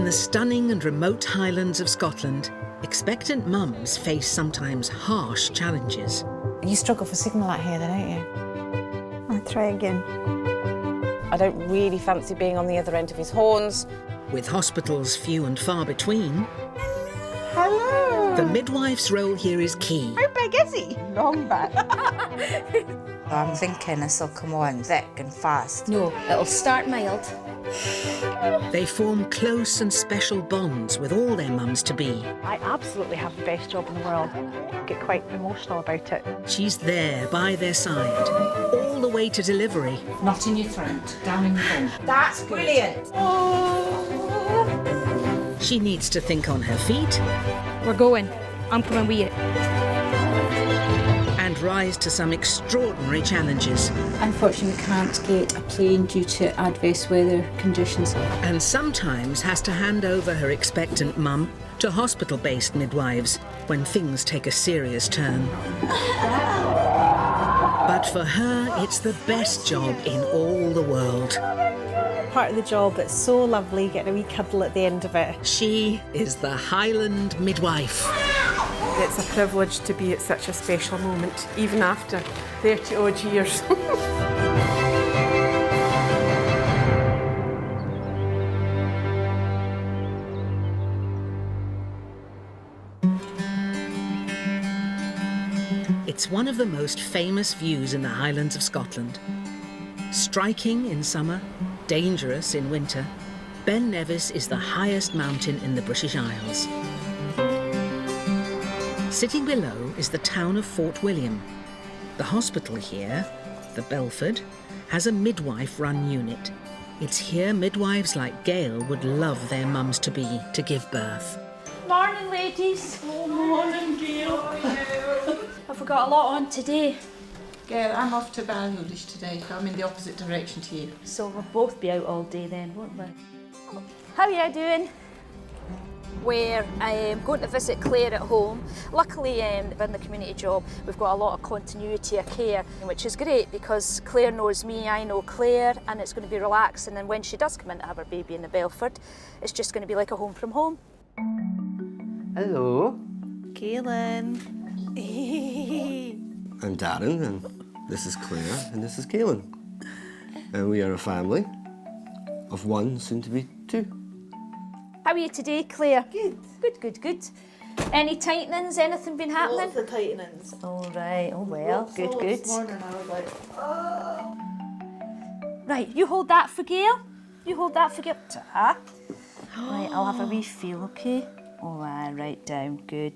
the stunning and remote Highlands of Scotland, expectant mums face sometimes harsh challenges. You struggle for signal out here then, don't you? I'll try again. I don't really fancy being on the other end of his horns. With hospitals few and far between, Hello! the midwife's role here is key. How big is he? Long back. I'm thinking this will come on thick and fast. No, it'll start mild. They form close and special bonds with all their mums-to-be. I absolutely have the best job in the world. I get quite emotional about it. She's there by their side, all the way to delivery. Not in your throat, down in your bum. That's brilliant! She needs to think on her feet We're going. I'm coming with you. and rise to some extraordinary challenges. Unfortunately, we can't get a plane due to adverse weather conditions. And sometimes has to hand over her expectant mum to hospital-based midwives when things take a serious turn. But for her, it's the best job in all the world. Part of the job that's so lovely, getting a wee cuddle at the end of it. She is the Highland midwife. It's a privilege to be at such a special moment, even after 30 odd years. It's one of the most famous views in the Highlands of Scotland. Striking in summer, dangerous in winter, Ben Nevis is the highest mountain in the British Isles. Sitting below is the town of Fort William. The hospital here, the Belford, has a midwife-run unit. It's here midwives like Gail would love their mums-to-be to give birth. Morning, ladies. Oh, morning, Gail. I've got a lot on today. Gail, I'm off to Banijay today, so I'm in the opposite direction to you. So we'll both be out all day then, won't we? How are you doing? We're going to visit Claire at home. Luckily, in the community job, we've got a lot of continuity of care, which is great because Claire knows me, I know Claire, and it's going to be relaxing. And when she does come in to have her baby in the Belford, it's just going to be like a home from home. Hello, Kaylin. I'm Darren, and this is Claire, and this is Kaylin. And we are a family of one, soon to be two. How are you today, Claire? Good. Good, good, good. Any tightenings? Anything been happening? Lots of tightenings. All right, oh well, Lots good, all good. This morning I was like, oh. Right, you hold that for Gail. You hold that for Gail. Ta. Right, I'll have a wee feel, okay? Oh, right down, good,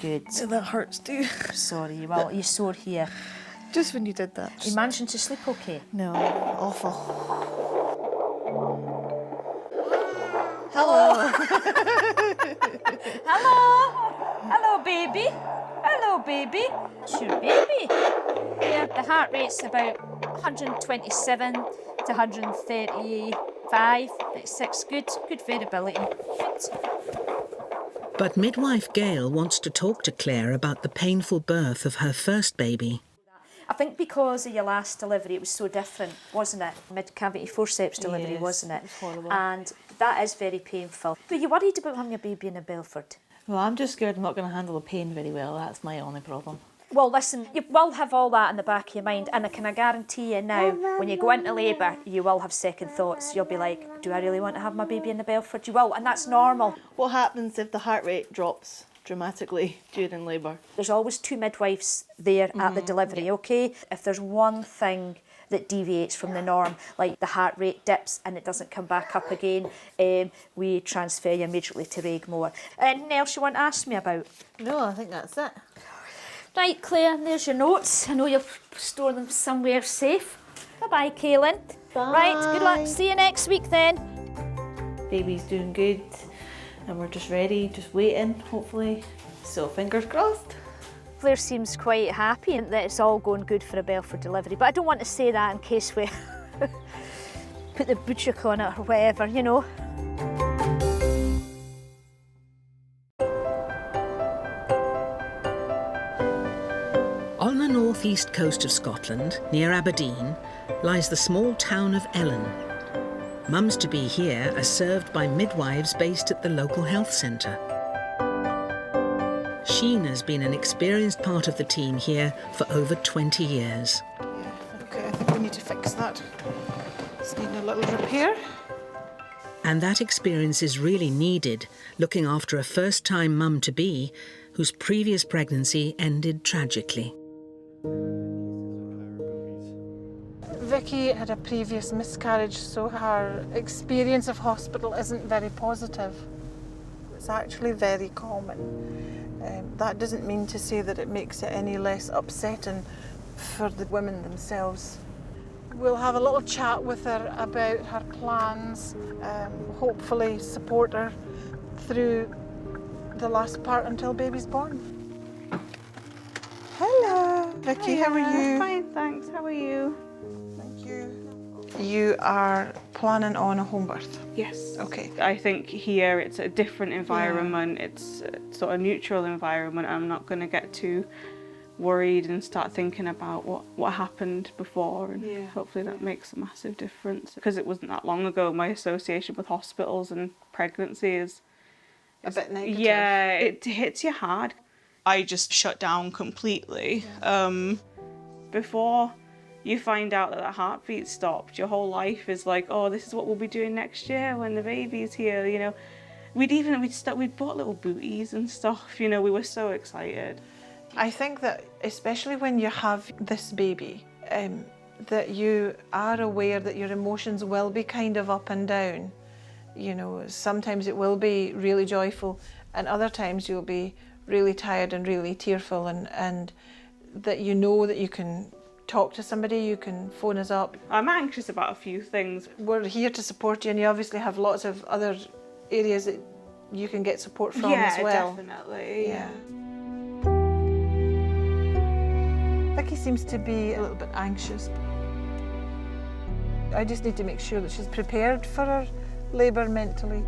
good. Oh, that hurts too. Sorry, well, you're sore here. Just when you did that. You managing to sleep okay? No, awful. Hello. Hello. Hello, baby. Hello, baby. It's your baby. Yeah, the heart rate's about 127 to 135. That's 6. Good variability. Good. But midwife Gail wants to talk to Claire about the painful birth of her first baby. I think because of your last delivery, it was so different, wasn't it? Mid-cavity forceps delivery, Yes, wasn't it? it was horrible. And that is very painful. Were you worried about having your baby in a Belford? Well, I'm just scared I'm not going to handle the pain very well. That's my only problem. Well, listen, you will have all that in the back of your mind, and I guarantee you now, when you go into labour, you will have second thoughts. You'll be like, do I really want to have my baby in the Belford? You will, and that's normal. What happens if the heart rate drops dramatically during labour? There's always 2 midwives there at the delivery, okay? If there's one thing that deviates from the norm, like the heart rate dips and it doesn't come back up again, we transfer you immediately to Regmore. Anything else you want to ask me about? No, I think that's it. Right, Claire, there's your notes. I know you'll store them somewhere safe. Bye-bye, Kaylin. Bye. Right, good luck. See you next week then. Baby's doing good and we're just ready, just waiting, hopefully. So fingers crossed. Claire seems quite happy that it's all going good for a Belford delivery, but I don't want to say that in case we put the butcher on it or whatever, you know. On the northeast coast of Scotland, near Aberdeen, lies the small town of Ellen. Mums-to-be here are served by midwives based at the local health centre. Sheena's been an experienced part of the team here for over 20 years. Okay, I think we need to fix that. It's needing a little repair. And that experience is really needed, looking after a first-time mum-to-be whose previous pregnancy ended tragically. Vicky had a previous miscarriage, so her experience of hospital isn't very positive. It's actually very common. That doesn't mean to say that it makes it any less upsetting for the women themselves. We'll have a little chat with her about her plans, hopefully support her through the last part until baby's born. Hello, Vicky, how are you? Fine, thanks. How are you? Thank you. You are planning on a home birth? Yes. Okay. I think here it's a different environment, it's a sort of neutral environment. I'm not going to get too worried and start thinking about what happened before, and hopefully that makes a massive difference. Because it wasn't that long ago, my association with hospitals and pregnancy is a bit negative. Yeah, it hits you hard. I just shut down completely. Before you find out that the heartbeat stopped, your whole life is like, oh, this is what we'll be doing next year when the baby's here, you know. We'd bought little booties and stuff, you know, we were so excited. I think that especially when you have this baby, that you are aware that your emotions will be kind of up and down. You know, sometimes it will be really joyful and other times you'll be really tired and really tearful, and that you know that you can talk to somebody, you can phone us up. I'm anxious about a few things. We're here to support you, and you obviously have lots of other areas that you can get support from as well. Yeah, definitely. Yeah. Vicky seems to be a little bit anxious. I just need to make sure that she's prepared for her labour mentally.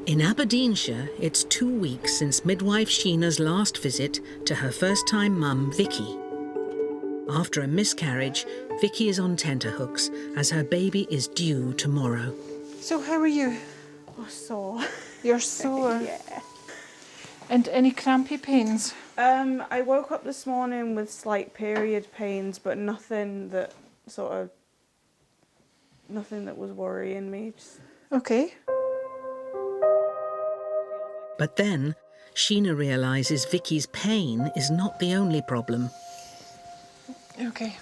In Aberdeenshire, it's 2 weeks since midwife Sheena's last visit to her first-time mum, Vicky. After a miscarriage, Vicky is on tenterhooks as her baby is due tomorrow. So how are you? Oh, sore. You're sore? Yeah. And any crampy pains? I woke up this morning with slight period pains, but nothing that was worrying me. Okay. But then, Sheena realises Vicky's pain is not the only problem. Okay.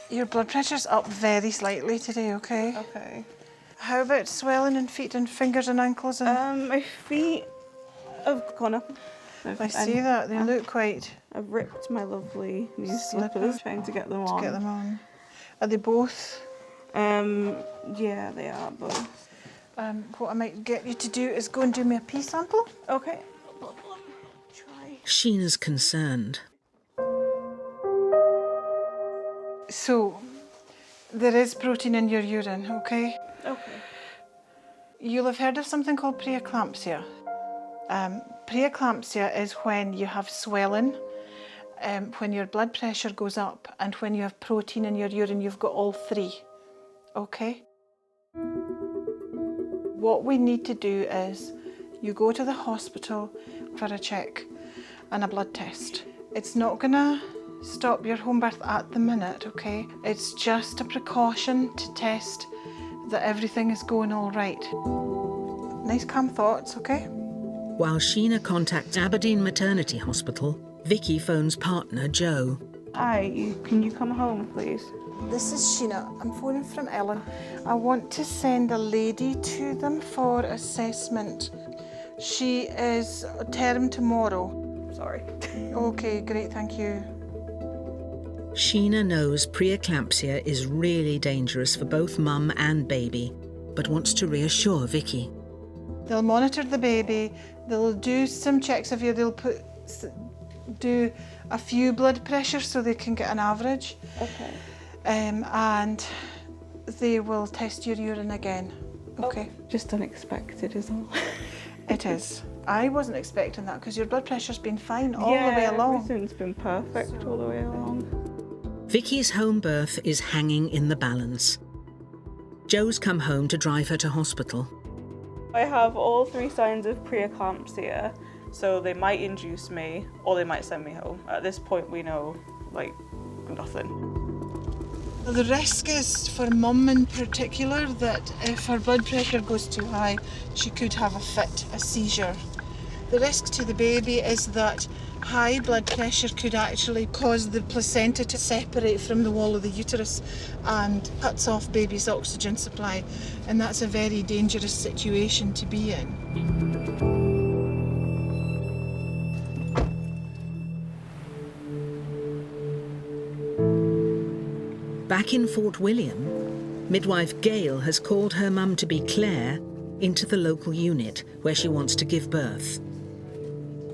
Your blood pressure's up very slightly today, okay? Okay. How about swelling in feet and fingers and ankles? And My feet have gone up. I see that. They look quite... I've ripped my lovely new slippers, trying to get them on. Get them on. Are they both? Yeah, they are both. What I might get you to do is go and do me a pee sample. Okay. Try. Sheena's concerned. So, there is protein in your urine, okay? Okay. You'll have heard of something called preeclampsia. Preeclampsia is when you have swelling, when your blood pressure goes up, and when you have protein in your urine. You've got all three, okay? What we need to do is you go to the hospital for a check and a blood test. It's not gonna stop your home birth at the minute, okay? It's just a precaution to test that everything is going all right. Nice calm thoughts, okay? While Sheena contacts Aberdeen Maternity Hospital, Vicky phones partner Joe. Hi, can you come home, please? This is Sheena. I'm phoning from Ellen. I want to send a lady to them for assessment. She is term tomorrow. Sorry. Okay, great, thank you. Sheena knows preeclampsia is really dangerous for both mum and baby, but wants to reassure Vicky. They'll monitor the baby, they'll do some checks of you, they'll do a few blood pressures so they can get an average. Okay. And they will test your urine again. Okay. Just unexpected is all. It is. I wasn't expecting that because your blood pressure's been fine all the way along. Everything's been perfect all the way along. Vicky's home birth is hanging in the balance. Joe's come home to drive her to hospital. I have all 3 signs of preeclampsia, so they might induce me or they might send me home. At this point we know, like, nothing. The risk is for mum in particular that if her blood pressure goes too high, she could have a fit, a seizure. The risk to the baby is that high blood pressure could actually cause the placenta to separate from the wall of the uterus and cuts off baby's oxygen supply, and that's a very dangerous situation to be in. Back in Fort William, midwife Gail has called her mum to be Claire into the local unit where she wants to give birth.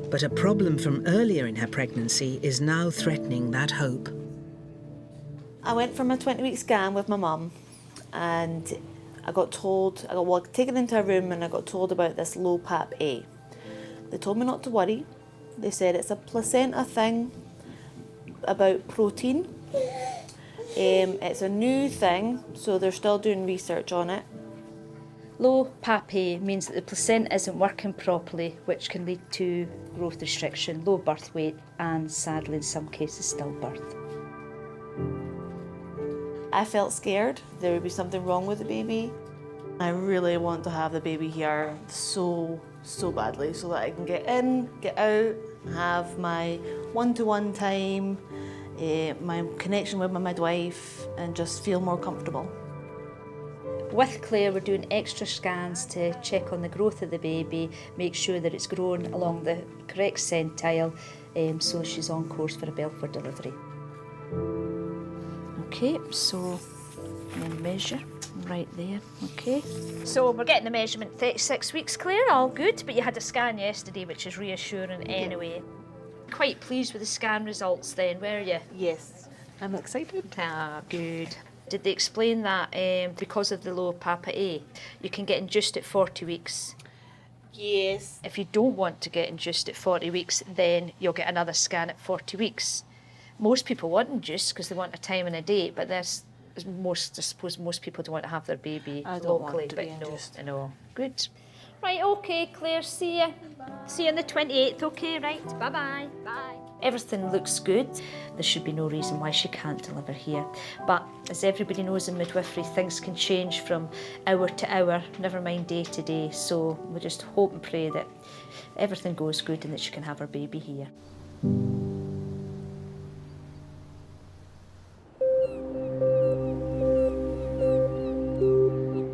But a problem from earlier in her pregnancy is now threatening that hope. I went for my 20-week scan with my mum and I got taken into a room and I got told about this low pap A. They told me not to worry. They said it's a placenta thing about protein. It's a new thing, so they're still doing research on it. Low pap A means that the placenta isn't working properly, which can lead to growth restriction, low birth weight, and sadly in some cases stillbirth. I felt scared there would be something wrong with the baby. I really want to have the baby here so badly so that I can get in, get out, have my one-to-one time, my connection with my midwife, and just feel more comfortable. With Claire, we're doing extra scans to check on the growth of the baby, make sure that it's grown along the correct centile, so she's on course for a Belford delivery. Okay, so then measure right there, okay. So we're getting the measurement 36 weeks, Claire, all good, but you had a scan yesterday, which is reassuring anyway. Quite pleased with the scan results then, were you? Yes, I'm excited. Ah, good. Did they explain that because of the low Papa A, you can get induced at 40 weeks? Yes. If you don't want to get induced at 40 weeks, then you'll get another scan at 40 weeks. Most people want induced because they want a time and a date, but I suppose most people don't want to have their baby I don't locally. want to be induced. No. Good. Right, okay, Claire, see you. See you on the 28th, okay, right? Bye-bye. Bye. Everything looks good. There should be no reason why she can't deliver here. But as everybody knows in midwifery, things can change from hour to hour, never mind day to day. So we just hope and pray that everything goes good and that she can have her baby here.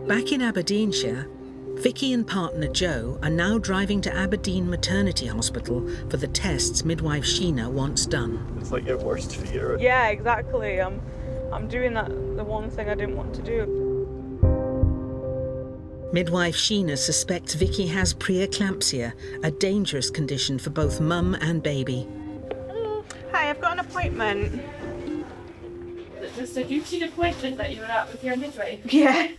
Back in Aberdeenshire, Vicky and partner Joe are now driving to Aberdeen Maternity Hospital for the tests midwife Sheena wants done. It's like your worst fear. Yeah, exactly. I'm doing the one thing I didn't want to do. Midwife Sheena suspects Vicky has preeclampsia, a dangerous condition for both mum and baby. Hello. Hi, I've got an appointment. Just a routine appointment that you were at with your midwife? Yeah.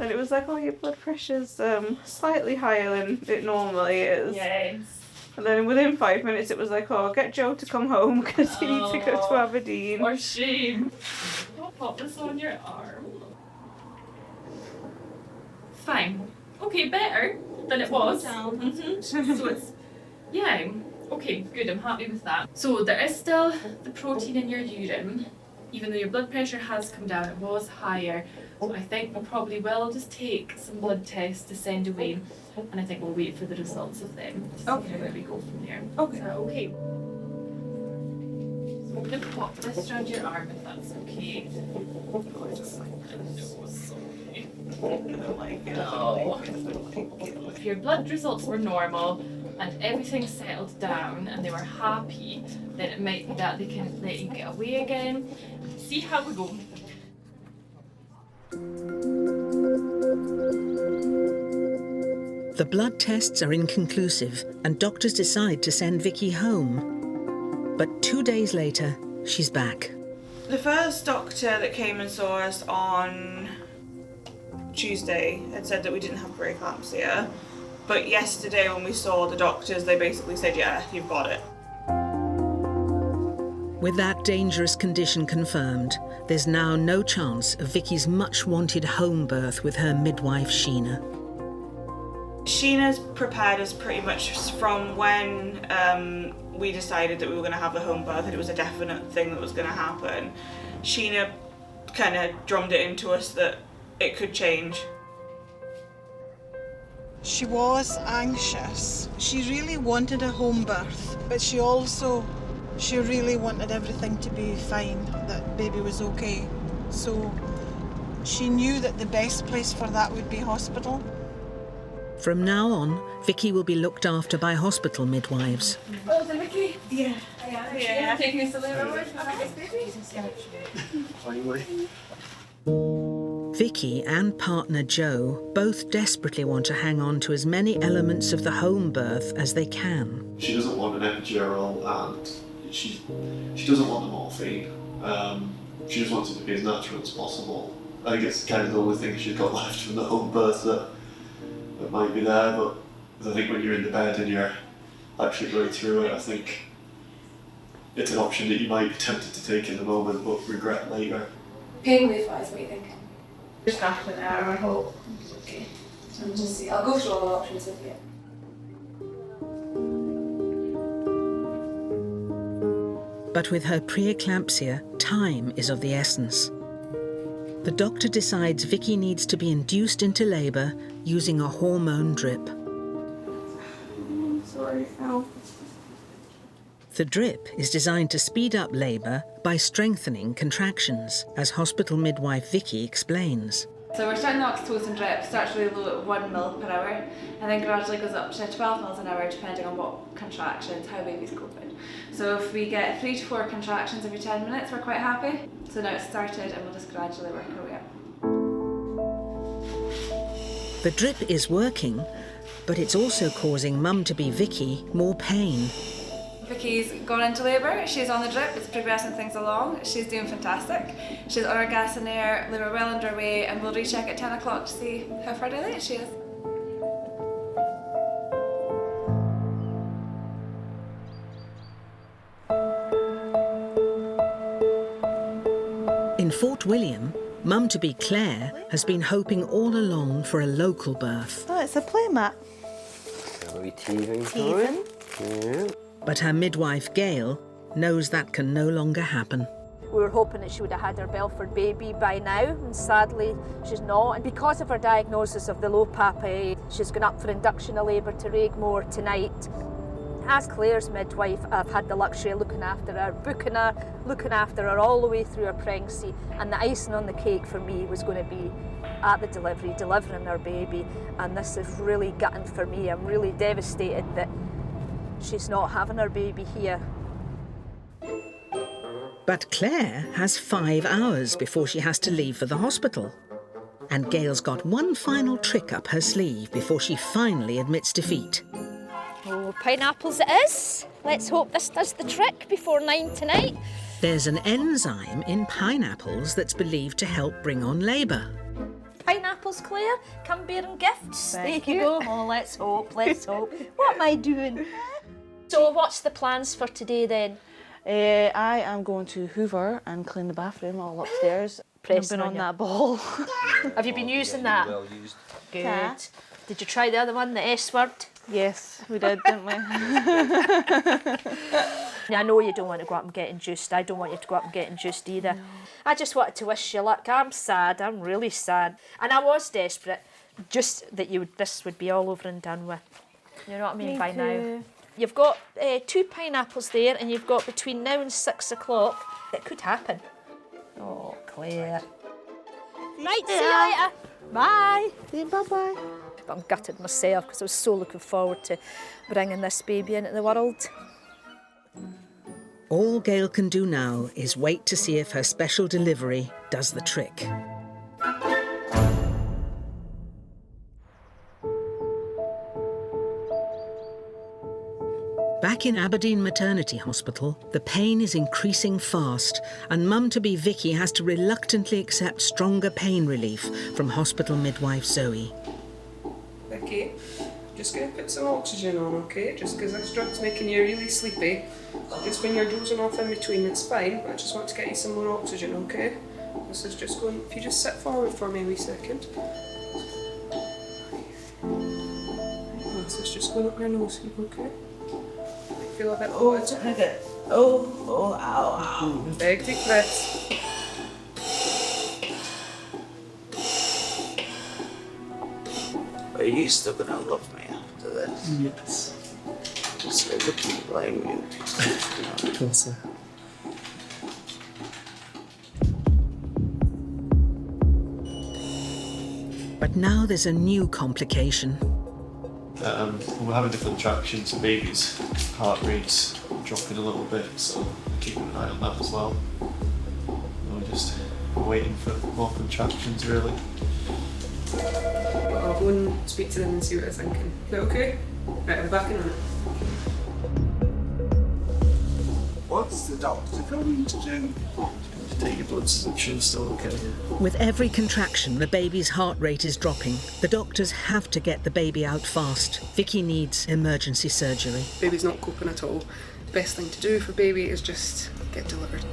And it was like, oh, your blood pressure's slightly higher than it normally is. Yes. And then within 5 minutes it was like, oh, get Joe to come home because you need to go to Aberdeen. For shame. I'll pop this on your arm. Fine. Okay, better than it was. Mm-hmm. So it's, yeah, okay, good, I'm happy with that. So there is still the protein in your urine, even though your blood pressure has come down, it was higher. So I think we probably will just take some blood tests to send away, and I think we'll wait for the results of them to see where we go from there. Okay. Okay. So I'm going to pop this around your arm if that's okay. If your blood results were normal and everything settled down and they were happy, then it might be that they can let you get away again. See how we go. The blood tests are inconclusive and doctors decide to send Vicky home. But 2 days later, she's back. The first doctor that came and saw us on Tuesday had said that we didn't have preeclampsia, But yesterday when we saw the doctors, they basically said, yeah, you've got it. With that dangerous condition confirmed, there's now no chance of Vicky's much-wanted home birth with her midwife, Sheena. Sheena's prepared us pretty much from when we decided that we were going to have the home birth, and it was a definite thing that was going to happen. Sheena kind of drummed it into us that it could change. She was anxious. She really wanted a home birth, but she really wanted everything to be fine, that baby was okay. So she knew that the best place for that would be hospital. From now on, Vicky will be looked after by hospital midwives. Oh, is it Vicky? Yeah. Yeah. Taking us to labour. Vicky and partner Joe both desperately want to hang on to as many elements of the home birth as they can. She doesn't want an epidural and she doesn't want the morphine. She just wants it to be as natural as possible. I think it's kind of the only thing she's got left from the home birth that might be there, but I think when you're in the bed and you're actually going through it, I think it's an option that you might be tempted to take in the moment but regret later. Pain relief-wise, what do you think? Just half an hour, I hope. Okay. So I'll just see. I'll go through all the options with you. But with her preeclampsia, time is of the essence. The doctor decides Vicky needs to be induced into labour using a hormone drip. Sorry, Al. The drip is designed to speed up labour by strengthening contractions, as hospital midwife Vicky explains. So we're starting the oxytocin drip, starts really low at 1 mil per hour, and then gradually goes up to 12 mils an hour depending on what contractions, how baby's coping. So if we get 3 to 4 contractions every 10 minutes, we're quite happy. So now it's started and we'll just gradually work our way up. The drip is working, but it's also causing mum-to-be Vicky more pain. Vicky's gone into labour, she's on the drip, it's progressing things along, she's doing fantastic. She's on her gas and air, labour well underway, and we'll recheck at 10 o'clock to see how far delayed she is. In Fort William, mum-to-be Claire has been hoping all along for a local birth. Oh, it's a playmat. Are we teething? Yeah. But her midwife, Gail, knows that can no longer happen. We were hoping that she would have had her Belford baby by now, and sadly she's not. And because of her diagnosis of the low PAPA, she's gone up for induction of labour to Raigmore tonight. As Claire's midwife, I've had the luxury of looking after her, booking her, looking after her all the way through her pregnancy, and the icing on the cake for me was going to be at the delivery, delivering her baby, and this is really gutting for me. I'm really devastated that she's not having her baby here. But Claire has 5 hours before she has to leave for the hospital. And Gail's got one final trick up her sleeve before she finally admits defeat. Oh, pineapples it is. Let's hope this does the trick before 9 tonight. There's an enzyme in pineapples that's believed to help bring on labour. Pineapples, Claire, come bearing gifts. Thank there you go. Oh, let's hope, let's hope. What am I doing? So what's the plans for today then? I am going to hoover and clean the bathroom all upstairs. I've been on that ball. Have you been using that? Well used. Good. Yeah. Did you try the other one, the S word? Yes, we did, didn't we? I know you don't want to go up and get induced. I don't want you to go up and get induced either. No. I just wanted to wish you luck. I'm sad. I'm really sad. And I was desperate, just that this would be all over and done with. You know what I mean? By now. You've got 2 pineapples there, and you've got between now and 6 o'clock. It could happen. Oh, Claire. Right, see you later. Bye. Bye-bye. I'm gutted myself because I was so looking forward to bringing this baby into the world. All Gail can do now is wait to see if her special delivery does the trick. Back in Aberdeen Maternity Hospital, the pain is increasing fast, and mum-to-be Vicky has to reluctantly accept stronger pain relief from hospital midwife Zoe. Vicky, Just going to put some oxygen on, okay? Just because this drug's making you really sleepy. So just when you're dozing off in between, it's fine. I just want to get you some more oxygen, okay? This is just going, if you just sit forward for me a wee second. This is just going up your nose, okay? Feel a bit hot. Oh, ow. Big deep breaths. Are you still gonna love me after this? Yes. Just like looking like me. Of course. But now there's a new complication. We're having the contractions, the baby's heart rate's dropping a little bit, so we're keeping an eye on that as well. We're just waiting for more contractions, really. I'll go and speak to them and see what they're thinking. Is that okay? Right, I'll be back in a minute. What's the doctor going to do? Take your bloods, make sure it's still okay. With every contraction, the baby's heart rate is dropping. The doctors have to get the baby out fast. Vicky needs emergency surgery. Baby's not coping at all. The best thing to do for baby is just get delivered.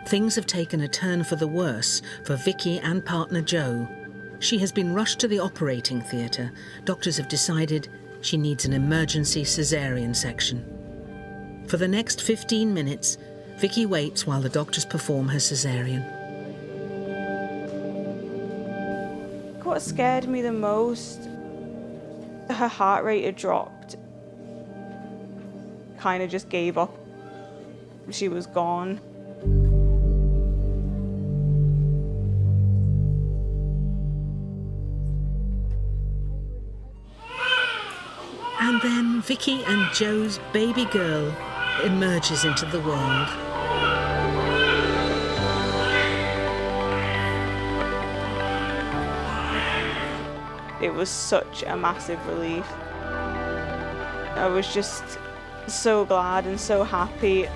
Things have taken a turn for the worse for Vicky and partner Joe. She has been rushed to the operating theatre. Doctors have decided she needs an emergency caesarean section. For the next 15 minutes, Vicky waits while the doctors perform her caesarean. What scared me the most, her heart rate had dropped. Kind of just gave up. She was gone. And then Vicky and Joe's baby girl emerges into the world. It was such a massive relief. I was just so glad and so happy.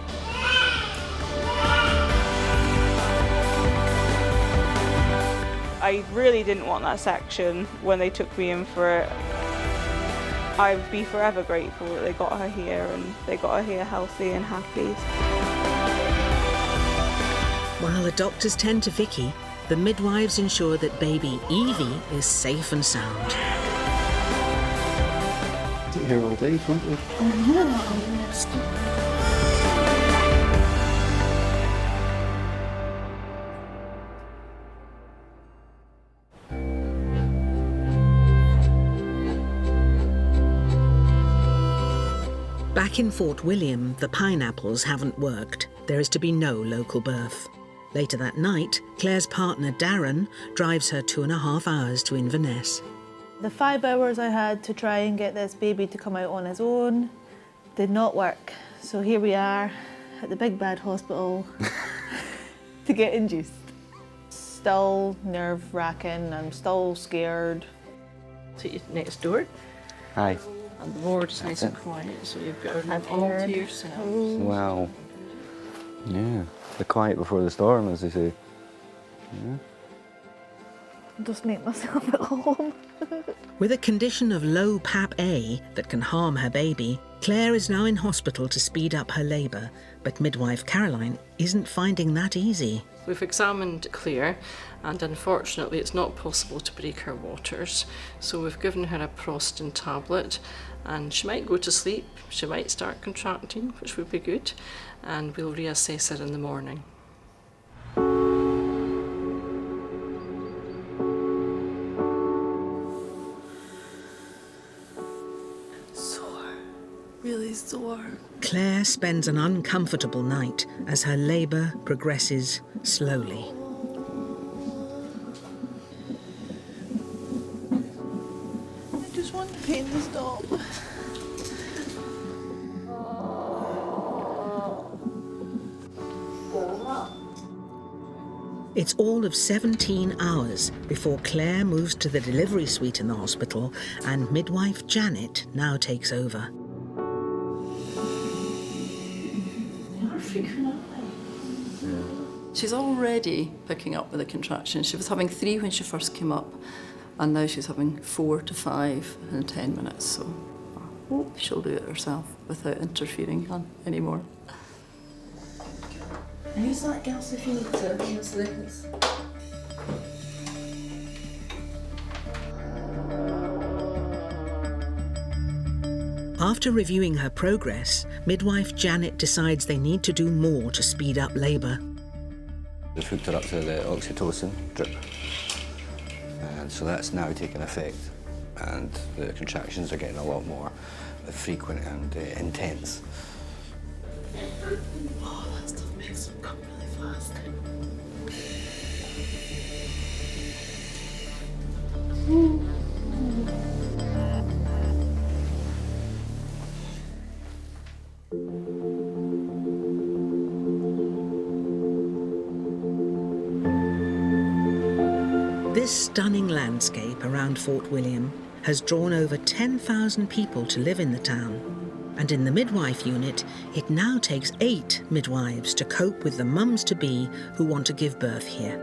I really didn't want that section when they took me in for it. I'd be forever grateful that they got her here and they got her here healthy and happy. While the doctors tend to Vicky, the midwives ensure that baby Evie is safe and sound. Sit here all day, can't we? Back in Fort William, the pineapples haven't worked. There is to be no local birth. Later that night, Claire's partner Darren drives her 2.5 hours to Inverness. The 5 hours I had to try and get this baby to come out on his own did not work. So here we are at the big bad hospital to get induced. Still nerve-wracking, I'm still scared. To you next door. Hi. And the ward's nice and quiet, so you've got her all to yourself. Wow. Yeah. The quiet before the storm, as they say. Yeah. Just make myself at home. With a condition of low PAP-A that can harm her baby, Claire is now in hospital to speed up her labour, but midwife Caroline isn't finding that easy. We've examined Claire, and unfortunately it's not possible to break her waters, so we've given her a Prostin tablet, and she might go to sleep, she might start contracting, which would be good, and we'll reassess her in the morning. Really sore. Claire spends an uncomfortable night as her labour progresses slowly. I just want the pain to stop. It's all of 17 hours before Claire moves to the delivery suite in the hospital and midwife Janet now takes over. She's already picking up with the contractions. She was having 3 when she first came up, And now she's having 4 to 5 in 10 minutes, so I hope she'll do it herself without interfering anymore. Use that gas if you need to. Use this. After reviewing her progress, midwife Janet decides they need to do more to speed up labour. They've hooked her up to the oxytocin drip, and so that's now taking effect, and the contractions are getting a lot more frequent and intense. Oh, that stuff makes them come really fast. This stunning landscape around Fort William has drawn over 10,000 people to live in the town. And in the midwife unit, it now takes 8 midwives to cope with the mums-to-be who want to give birth here.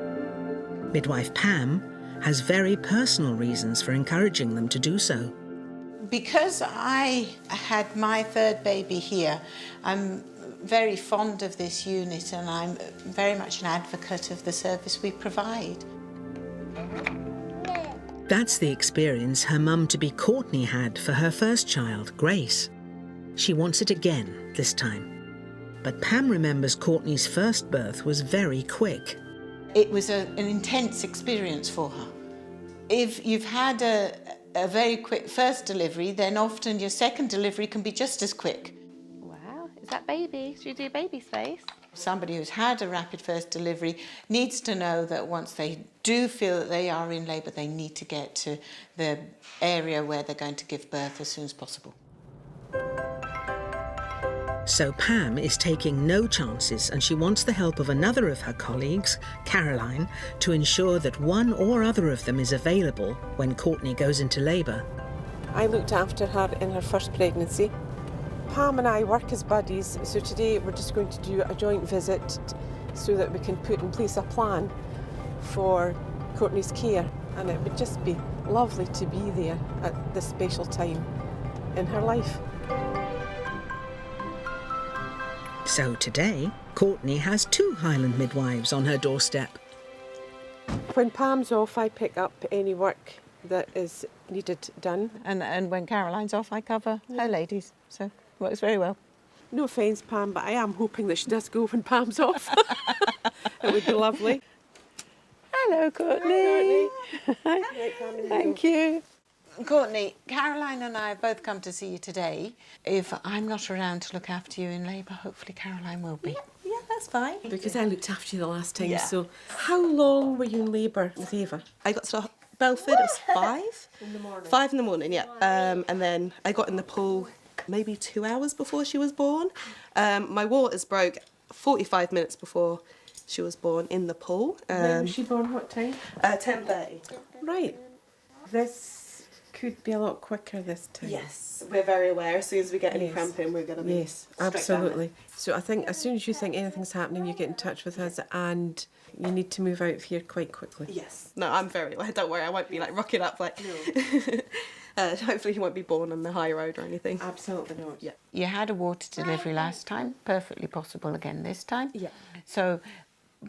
Midwife Pam has very personal reasons for encouraging them to do so. Because I had my third baby here, I'm very fond of this unit and I'm very much an advocate of the service we provide. That's the experience her mum-to-be Courtney had for her first child, Grace. She wants it again this time. But Pam remembers Courtney's first birth was very quick. It was an intense experience for her. If you've had a very quick first delivery, then often your second delivery can be just as quick. Wow, is that baby? Should we do baby's face? Somebody who's had a rapid first delivery needs to know that once they do feel that they are in labour, they need to get to the area where they're going to give birth as soon as possible. So Pam is taking no chances, and she wants the help of another of her colleagues, Caroline, to ensure that one or other of them is available when Courtney goes into labour. I looked after her in her first pregnancy. Pam and I work as buddies, so today we're just going to do a joint visit so that we can put in place a plan for Courtney's care, and it would just be lovely to be there at this special time in her life. So today, Courtney has 2 Highland midwives on her doorstep. When Pam's off, I pick up any work that is needed done. And when Caroline's off, I cover her ladies, so it works very well. No offence, Pam, but I am hoping that she does go when Pam's off. It would be lovely. Hello, Courtney. Hi. Thank you. Courtney, Caroline and I have both come to see you today. If I'm not around to look after you in labour, hopefully Caroline will be. Yeah, that's fine. Because I looked after you the last time, Yeah. so how long were you in labour with Ava? I got to Belford, it was 5. In the morning? 5 in the morning, yeah. And then I got in the pool maybe 2 hours before she was born. My waters broke 45 minutes before she was born in the pool. When was she born, what time? 10:30. Right. This could be a lot quicker this time. Yes, we're very aware. As soon as we get any Yes. cramping, we're going to be Yes, strict down absolutely. So I think as soon as you think anything's happening, you get in touch with us and you need to move out of here quite quickly. Yes. No, I'm very aware. Don't worry, I won't be like rocking up like... No. Hopefully he won't be born on the high road or anything. Absolutely not. Yeah. You had a water delivery last time, perfectly possible again this time. Yeah. So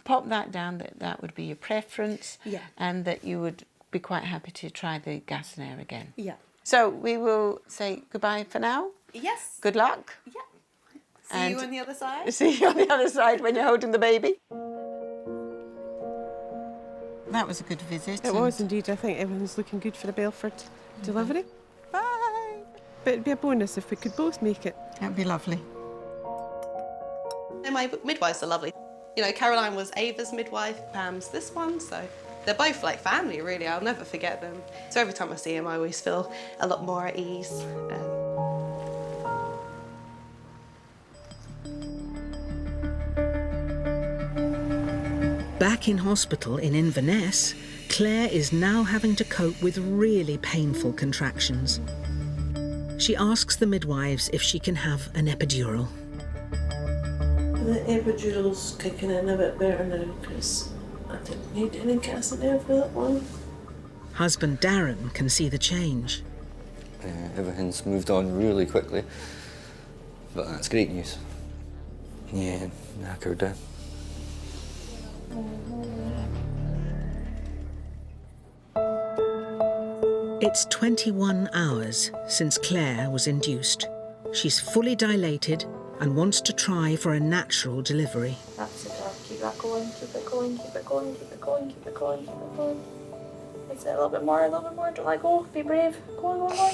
pop that down, that would be your preference. Yeah. And that you would be quite happy to try the gas and air again. Yeah. So we will say goodbye for now. Yes. Good luck. Yeah. See you on the other side. See you on the other side when you're holding the baby. That was a good visit. It was indeed. I think everything's looking good for a Belford delivery. Bye. But it'd be a bonus if we could both make it. That'd be lovely. And my midwives are lovely. You know, Caroline was Ava's midwife, Pam's this one, so they're both like family, really. I'll never forget them. So every time I see them, I always feel a lot more at ease. Back in hospital in Inverness, Claire is now having to cope with really painful contractions. She asks the midwives if she can have an epidural. The epidural's kicking in a bit better now because I didn't need any gas in there for that one. Husband Darren can see the change. Everything's moved on really quickly, but that's great news. Yeah, knackered. It's 21 hours since Claire was induced. She's fully dilated and wants to try for a natural delivery. That's it, keep that going, keep it going, keep it going, keep it going, keep it going, keep it going. That's it, a little bit more, don't let go, be brave. Go on, go on, go on.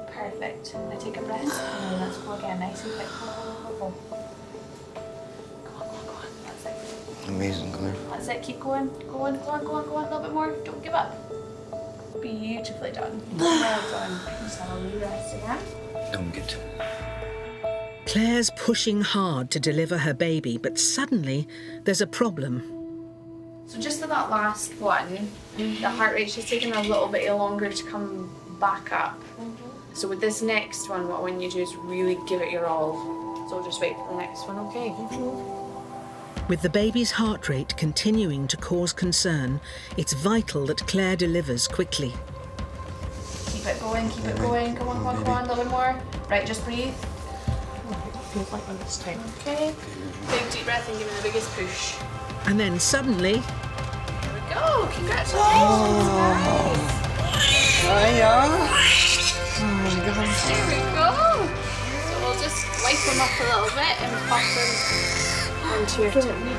Perfect. Now take a breath and then let's go again, nice and quick. Go on. Go on, that's it. Amazing, Claire. That's it, keep going, go on, a little bit more, don't give up. Beautifully done. Well done. Just have a wee rest again. I'm good. Claire's pushing hard to deliver her baby, but suddenly there's a problem. So just for that last one, the heart rate's just taking a little bit longer to come back up. So with this next one, what I want you to do is really give it your all. So just wait for the next one, okay? With the baby's heart rate continuing to cause concern, it's vital that Claire delivers quickly. Keep it going, come on, a little bit more. Right, just breathe. Feels like one this time. Okay. Big deep breath and give it the biggest push. And then suddenly... There we go, congratulations, guys. Oh my God. There we go. So we'll just wipe them up a little bit and pop them onto your tummy.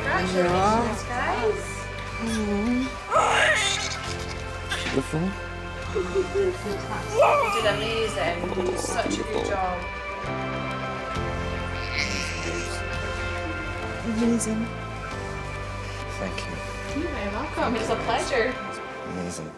Congratulations, guys. Beautiful. You did amazing. You did such a good job. Amazing. Thank you. You're very welcome. It's a pleasure. Amazing.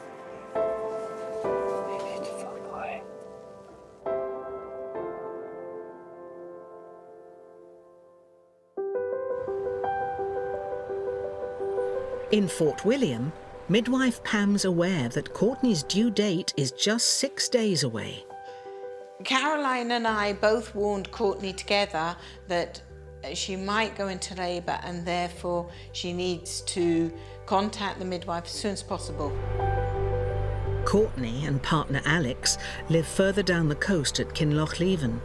In Fort William, midwife Pam's aware that Courtney's due date is just 6 days away. Caroline and I both warned Courtney together that she might go into labour and therefore she needs to contact the midwife as soon as possible. Courtney and partner Alex live further down the coast at Kinlochleven.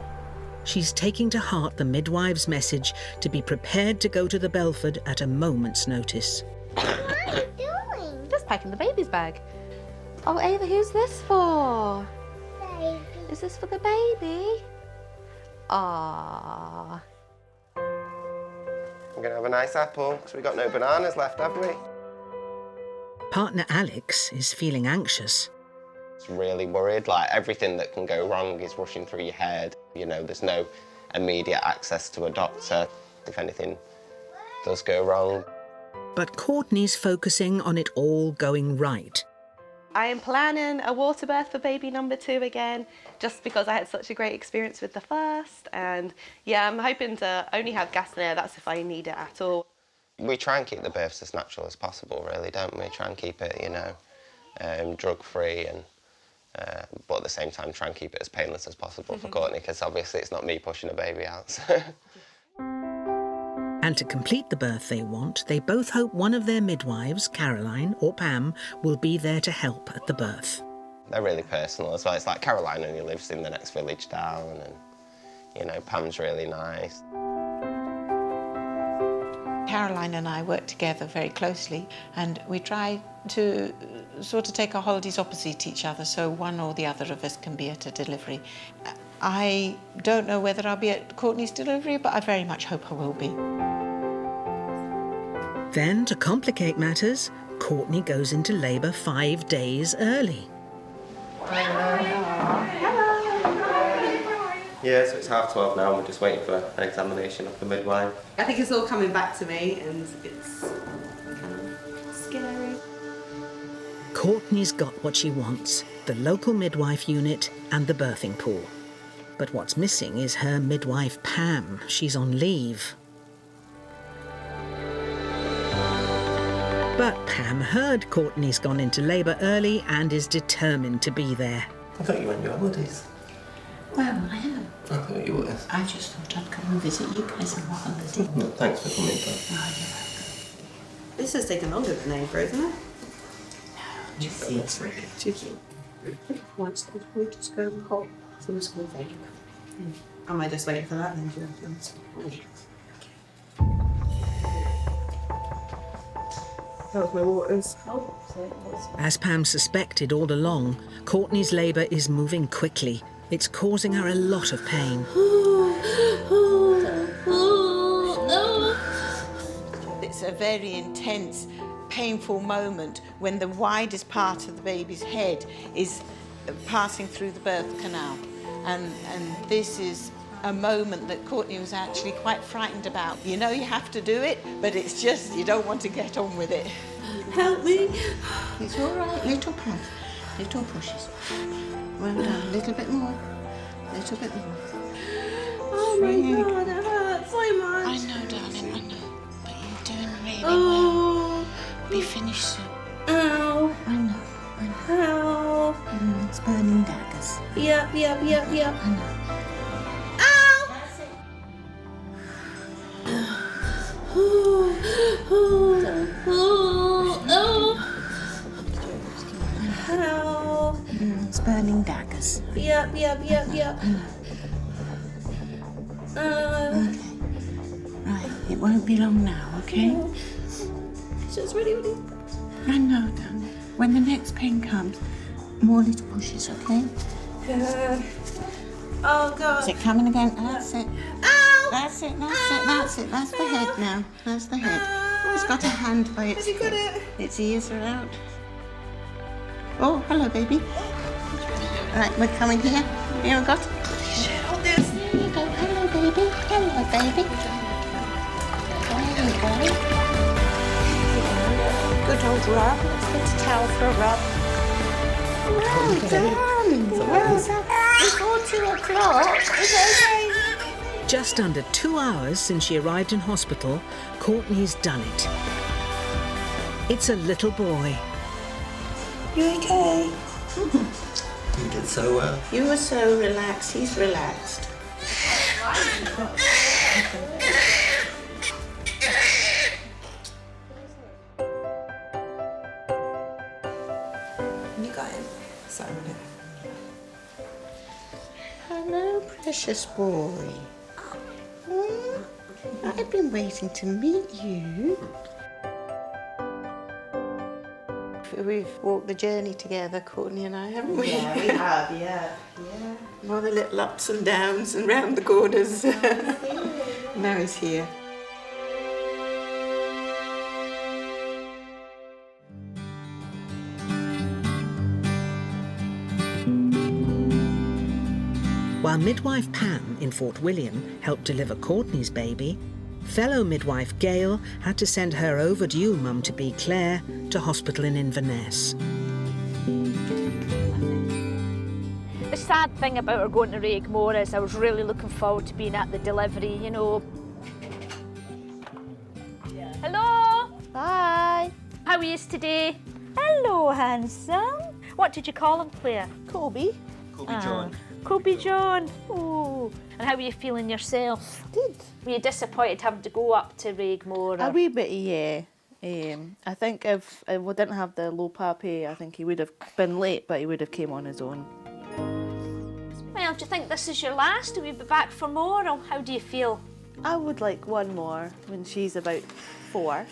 She's taking to heart the midwife's message to be prepared to go to the Belford at a moment's notice. What are you doing? Just packing the baby's bag. Oh, Ava, who's this for? Baby. Is this for the baby? Aww. We're going to have a nice apple, because we've got no bananas left, have we? Partner Alex is feeling anxious. It's really worried, like everything that can go wrong is rushing through your head. You know, there's no immediate access to a doctor if anything does go wrong. But Courtney's focusing on it all going right. I am planning a water birth for baby number 2 again, just because I had such a great experience with the first. And yeah, I'm hoping to only have gas and air, that's if I need it at all. We try and keep the births as natural as possible, really, don't we? Try and keep it, you know, drug-free, and but at the same time try and keep it as painless as possible for Courtney, because obviously it's not me pushing a baby out. So. And to complete the birth they want, they both hope one of their midwives, Caroline or Pam, will be there to help at the birth. They're really personal as well. It's like Caroline only lives in the next village down, and, you know, Pam's really nice. Caroline and I work together very closely, and we try to sort of take our holidays opposite each other, so one or the other of us can be at a delivery. I don't know whether I'll be at Courtney's delivery, but I very much hope I will be. Then, to complicate matters, Courtney goes into labour 5 days early. Yeah, so it's 12:30 now, and we're just waiting for an examination of the midwife. I think it's all coming back to me, and it's kind of scary. Courtney's got what she wants, the local midwife unit and the birthing pool. But what's missing is her midwife, Pam. She's on leave. But Pam heard Courtney's gone into labour early and is determined to be there. I thought you went on your holidays. Well, I am. I thought you were. I just thought I'd come and visit you guys on my holiday. No, thanks for coming back. Oh, you're welcome. This has taken longer than Ava, isn't it? Am I just waiting for that then? That was my waters. As Pam suspected all along, Courtney's labour is moving quickly. It's causing her a lot of pain. It's a very intense, painful moment when the widest part of the baby's head is passing through the birth canal. And this is a moment that Courtney was actually quite frightened about. You know you have to do it, but it's just you don't want to get on with it. Help me. It's all right. Little push. Little pushes. Well done. A little bit more. A little bit more. Oh my God, it hurts so much. I know, darling, I know. But you're doing really well. Be finished soon. Ow. I know. Ow. It's burning daggers. Yep. I know. It's burning daggers. Yep. Okay. Right, it won't be long now, okay? Just really. I know, darling. When the next pain comes, more little pushes, okay? Oh God. Is it coming again? That's it. Ow! That's it. That's the head now. That's the head. Oh, it's got a hand by its Has he got it? Its ears are out. Oh, hello, baby. Right, we're coming here. Here we go. Hold this. There you go. Hello, baby. Hello, baby. There you go. Good old rub. Let's get a towel for a rub. Well done. Well done. Before 2 o'clock. It's okay. Just under 2 hours since she arrived in hospital, Courtney's done it. It's a little boy. You okay? You did so well. You were so relaxed. He's relaxed. You got him. Sorry. Hello, precious boy. I've been waiting to meet you. We've walked the journey together, Courtney and I, haven't we? Yeah, we have, yeah. All the little ups and downs and round the corners. Now he's here. While midwife Pam in Fort William helped deliver Courtney's baby, fellow midwife Gail had to send her overdue mum-to-be Claire to hospital in Inverness. The sad thing about her going to Raigmore is I was really looking forward to being at the delivery, you know. Hello? Hi. How are you today? Hello, handsome. What did you call him, Claire? Kobe. Kobe John. Kobe John. Oh. And how were you feeling yourself? Good. Were you disappointed having to go up to Raigmore? A wee bit, yeah. I think if we didn't have the low pappy, I think he would have been late, but he would have came on his own. Well, do you think this is your last? Will we be back for more, or how do you feel? I would like one more when she's about 4.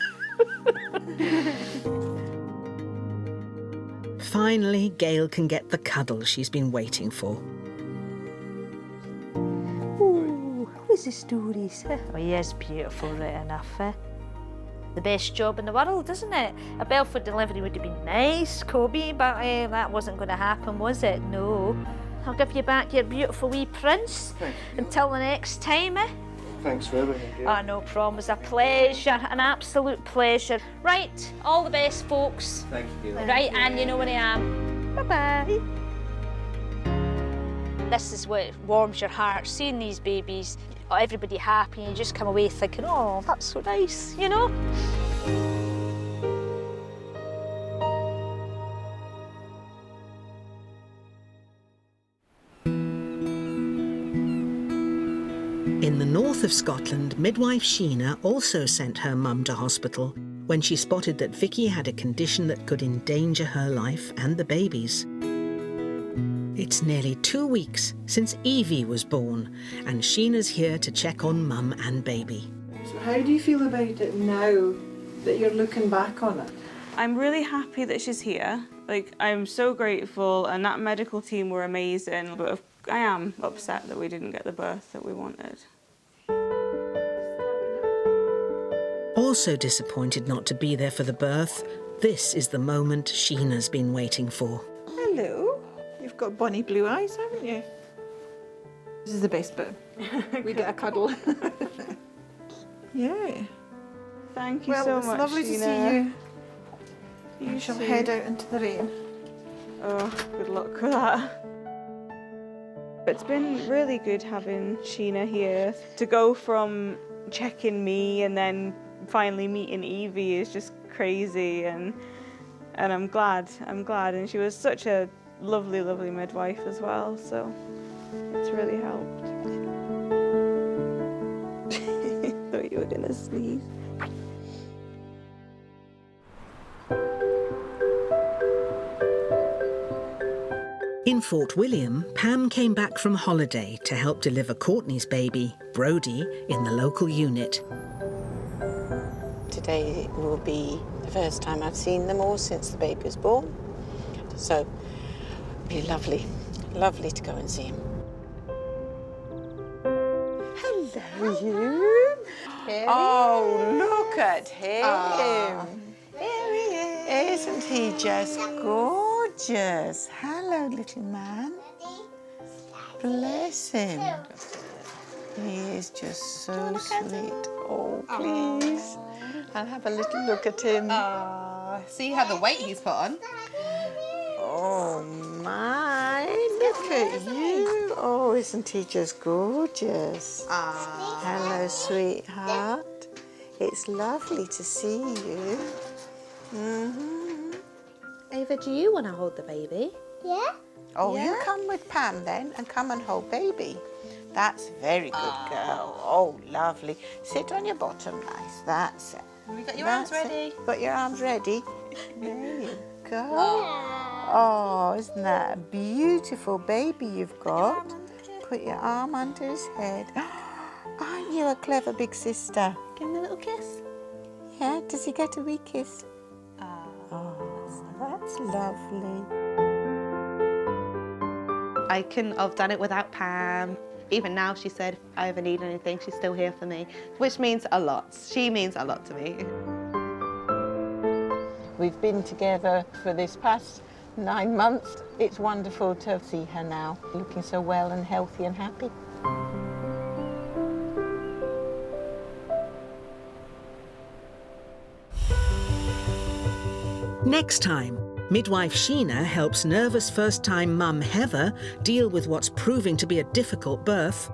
Finally, Gail can get the cuddle she's been waiting for. Ooh, who's the stories? Oh, he is beautiful, right enough, eh? The best job in the world, isn't it? A Belford delivery would have been nice, Kobe, but that wasn't going to happen, was it? No. I'll give you back your beautiful wee prince. Until the next time, eh? Thanks for everything, Gail. Oh, no problem. It was a pleasure, an absolute pleasure. Right, all the best, folks. Thank you, Gail. Right, and you know where I am. Bye-bye. This is what warms your heart, seeing these babies, everybody happy, and you just come away thinking, oh, that's so nice, you know? In the north of Scotland, midwife Sheena also sent her mum to hospital. when she spotted that Vicky had a condition that could endanger her life and the baby's. It's nearly 2 weeks since Evie was born, and Sheena's here to check on mum and baby. So how do you feel about it now that you're looking back on it? I'm really happy that she's here. Like, I'm so grateful, and that medical team were amazing, but I am upset that we didn't get the birth that we wanted. Also disappointed not to be there for the birth, this is the moment Sheena's been waiting for. Hello. You've got bonny blue eyes, haven't you? This is the best bit. We get a cuddle. Yeah. Thank you so much, Well, it's lovely to see you. You shall head out into the rain. Oh, good luck with that. It's been really good having Sheena here. To go from checking me and then finally meeting Evie is just crazy, and I'm glad, and she was such a lovely, lovely midwife as well, so it's really helped. Thought you were gonna sneeze. In Fort William, Pam came back from holiday to help deliver Courtney's baby, Brodie, in the local unit. Today will be the first time I've seen them all since the baby was born. So it'll be lovely, lovely to go and see him. Hello, you. Oh, look at him. Here he is. Isn't he just gorgeous? Hello, little man. Bless him. He is just so sweet. Oh, please. I'll have a little look at him. See how the weight he's put on? Oh, my. Look at you. Oh, isn't he just gorgeous? Hello, sweetheart. It's lovely to see you. Ava, do you want to hold the baby? Yeah. Oh, you come with Pam then and come and hold baby. That's a very good girl. Oh, lovely. Sit on your bottom, nice. That's it. Have you got your arms ready? Got your arms ready? There you go. Oh, isn't that a beautiful baby you've got? Put your arm under his head. Aren't you a clever big sister? Give him a little kiss. Yeah, does he get a wee kiss? Oh, that's lovely. I couldn't have done it without Pam. Even now, she said, if I ever need anything, she's still here for me, which means a lot. She means a lot to me. We've been together for this past 9 months. It's wonderful to see her now, looking so well and healthy and happy. Next time, midwife Sheena helps nervous first-time mum Heather deal with what's proving to be a difficult birth.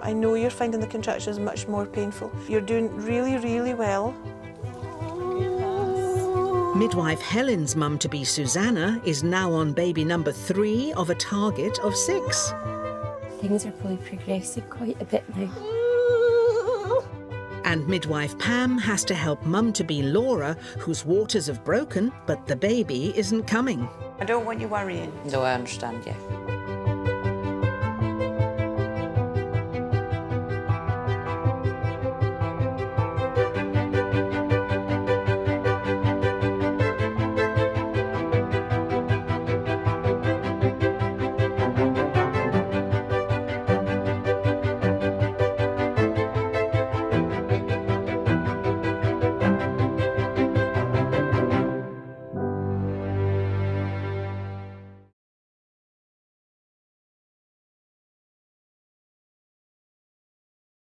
I know you're finding the contractions much more painful. You're doing really, really well. Midwife Helen's mum-to-be Susanna is now on baby number 3 of a target of 6. Things are probably progressing quite a bit now. And midwife Pam has to help mum-to-be Laura, whose waters have broken, but the baby isn't coming. I don't want you worrying. No, I understand, yeah.